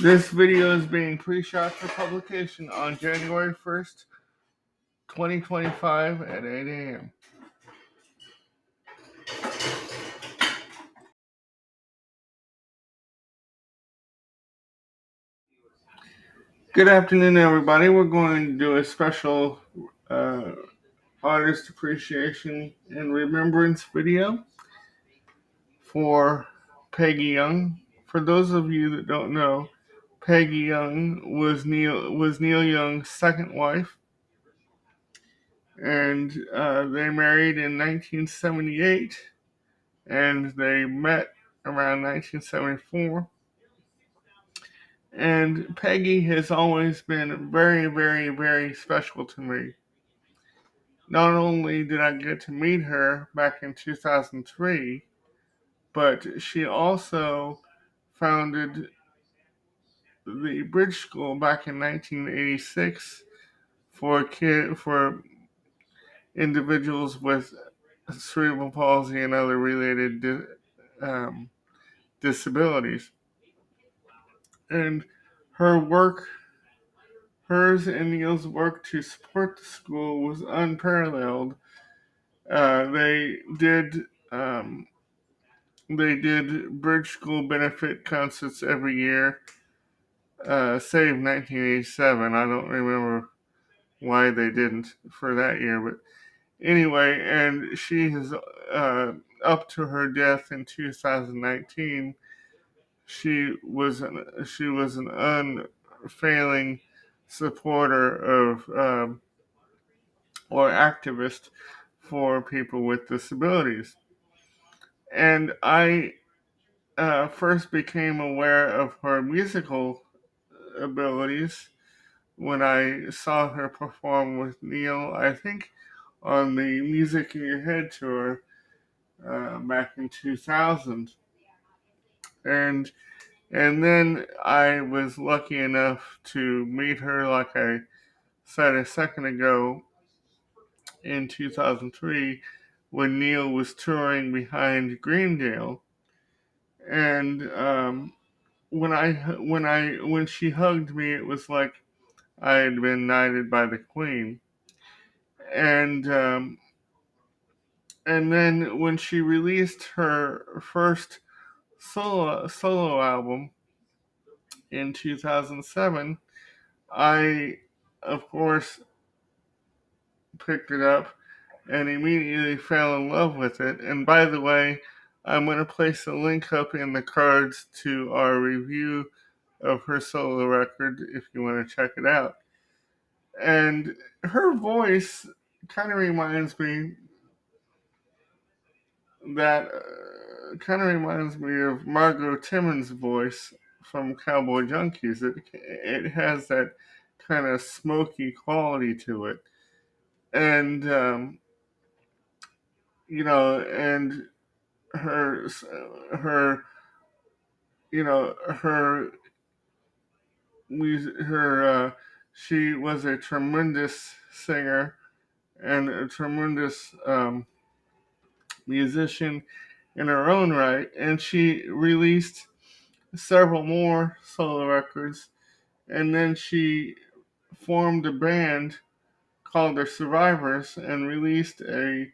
This video is being pre-shot for publication on January 1st, 2025 at 8 a.m. Good afternoon, everybody. We're going to do a special uh, artist appreciation and remembrance video for Pegi Young. For those of you that don't know, Pegi Young was Neil Young's second wife, and they married in 1978, and they met around 1974. And Peggy has always been very, very, very special to me. Not only did I get to meet her back in 2003, but she also founded the Bridge School back in 1986 for individuals with cerebral palsy and other related um, disabilities. And her work, hers and Neil's work to support the school was unparalleled. They did Bridge School benefit concerts every year, save 1987. I don't remember why they didn't for that year, but anyway, and she has, up to her death in 2019, she was an unfailing supporter of or activist for people with disabilities. And I first became aware of her musical abilities when I saw her perform with Neil, I think, on the Music in Your Head tour back in 2000. And and then I was lucky enough to meet her, like I said a second ago, in 2003 when Neil was touring behind Greendale. And when she hugged me, it was like I had been knighted by the Queen. And and then when she released her first solo album in 2007, I of course picked it up and immediately fell in love with it. And by the way, I'm going to place a link up in the cards to our review of her solo record if you want to check it out. And her voice kind of reminds me of Margot Timmons' voice from Cowboy Junkies. It has that kind of smoky quality to it, and and her her her music her she was a tremendous singer and a tremendous musician in her own right, and she released several more solo records, and then she formed a band called the Survivors and released a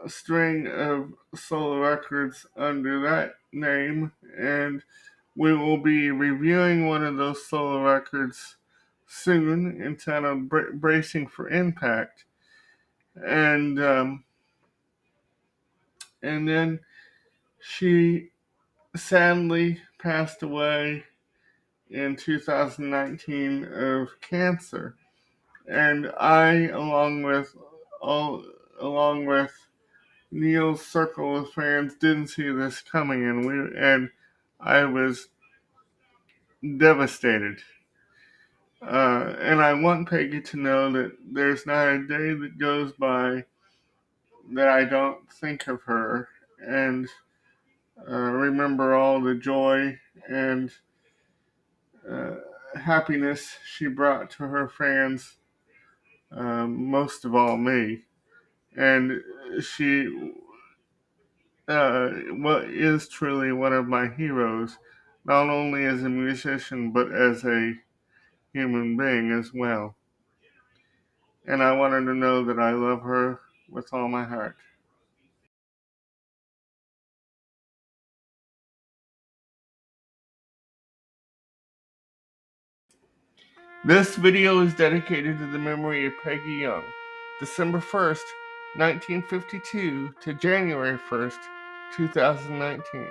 string of solo records under that name, and we will be reviewing one of those solo records soon entitled Bracing for Impact. And and then she sadly passed away in 2019 of cancer. And I, all, along with Neil's circle of fans, didn't see this coming, and I was devastated. And I want Peggy to know that there's not a day that goes by that I don't think of her and remember all the joy and uh, happiness she brought to her fans, most of all me. And she is truly one of my heroes. not only as a musician, but as a human being as well. And I want her to know that I love her with all my heart. This video is dedicated to the memory of Pegi Young, December 1st, 1952 to January 1st, 2019.